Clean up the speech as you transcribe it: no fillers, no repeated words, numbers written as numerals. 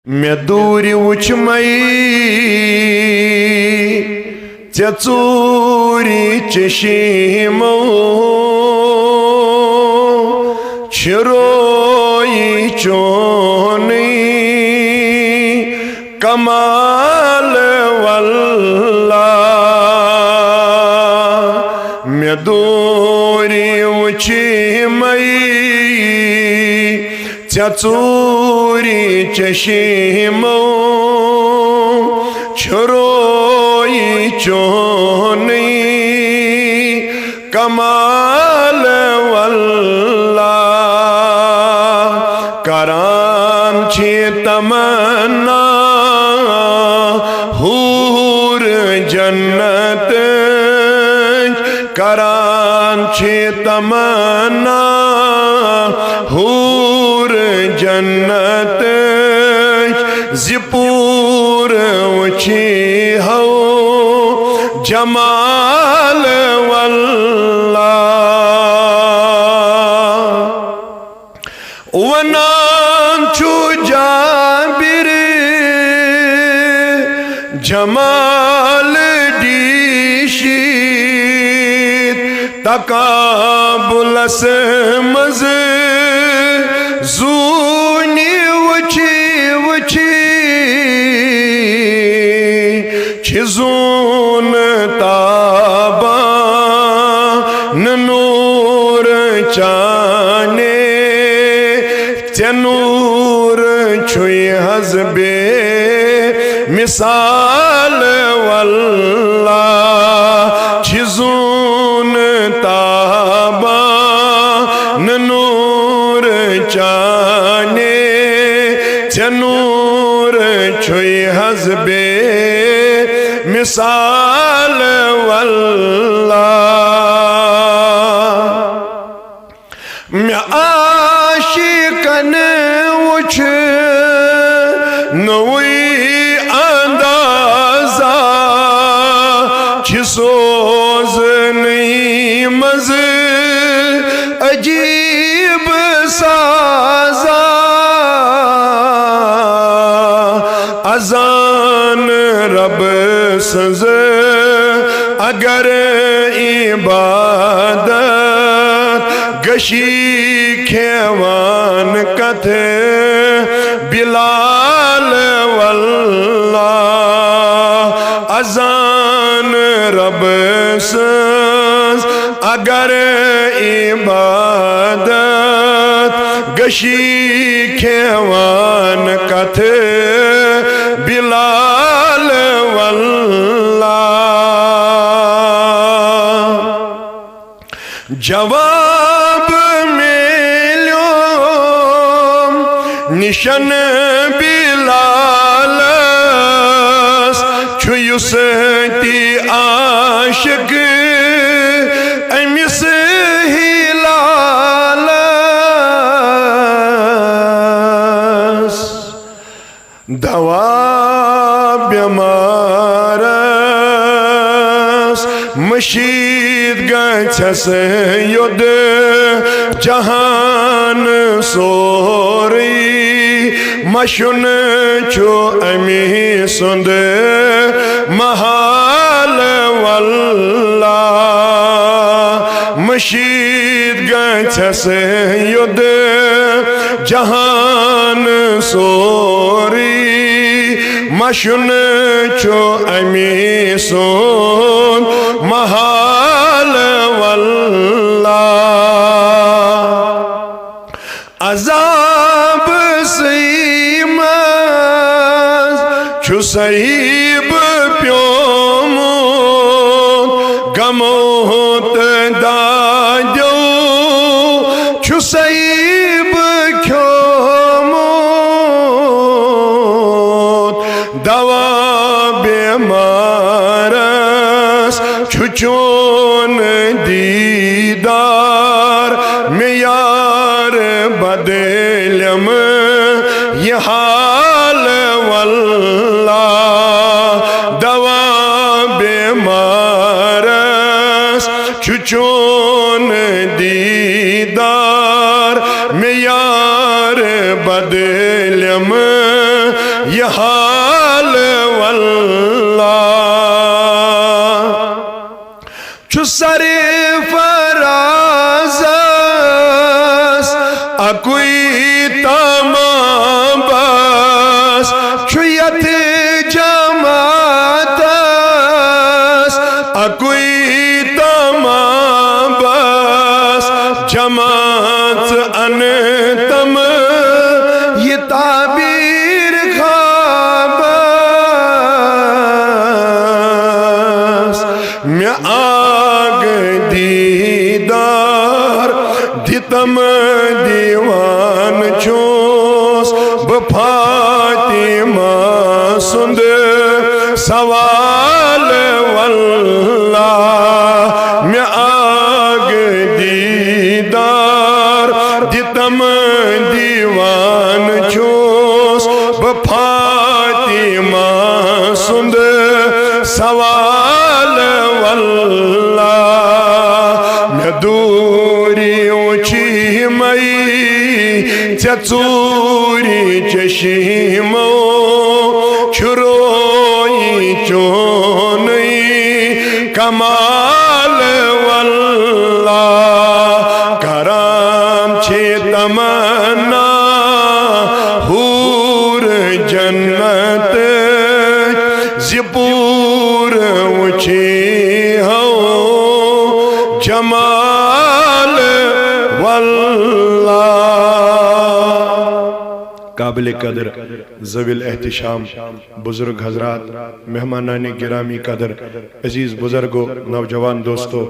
मे दूरि वुछ मई चे चूरी चशीमो छिरोई चोनी कमाल वल्लाह। मे दूरि वुछ मई चे चूरी चशीमो छिरोई चोनी कमाल वल्लाह। करान छी तमन्ना हूर जन्नत, करान छी तमन्ना हूर जन्नत ज़िपूर वुछी हो जमाल वल्लाह। वनान छु जाबिर जमाल दीशीत तकाबुलस मज जूनी वुछी वुछी छिजून ताबा नूर चाने ते नूर छुई हज़बे मिसाल वल्लाह। छिजून ताबा नूर चाने ते नूर छुई हज़बे मिसाल वल्लाह। मैं आशिकन वुछ नवी अंदाजा छिसोज नहीं मज अजीब साजा। अजान रब सज अगर इबादत गशी खेवान कथे बिलाल वल्लाह। अजान रब सज अगर इबादत गशी खेवान कथे बिलाल वल्लाह। जवाब मिलो निशन बिलालस छुयुसती आशिक अमिस हिलालस। दवा बेमारस मशीद गछस युद जहान सोरी मशुन छो अमी सुंद महाल वल्लाह। मशीद गछस युद जहान सोरी मशुन छो अमी सुन महाल वल्लाह। अजाब सीमस छु सहीब प्योमो गमोत दाजो छु सहीब ख्योमो। दवा बेमारस छुचोन दीदार में यार बदलम ये हाल वल्लाह। दवा बेमारस छुचोन दीदार में यार बदलम ये हाल वल्लाह छु सरे फराज़स अकुई तमाम बस छु यथ जमातस अकुई तमाम बस जमात अनतम ये ताबीर खाबस मैं आग दीदार दितम दीवान चोस बफातिमा सुंद सवाल वल्लाह मैं आग दीदार दितम दीवान चोस बफातिमा सुंद सवाल वल्लाह मैं दूरी ऊंची मई चूरी चशीमो छुरोई चोनई कमाल वल्लाह कराम छे तमन्ना हूर जन्नत जिपूर ऊंची हो जमाल वल्लाह काबिल कदर ज़विल एहतिशाम बुजुर्ग हजरात मेहमानान गिरामी कदर अजीज बुजुर्गो नौजवान दोस्तों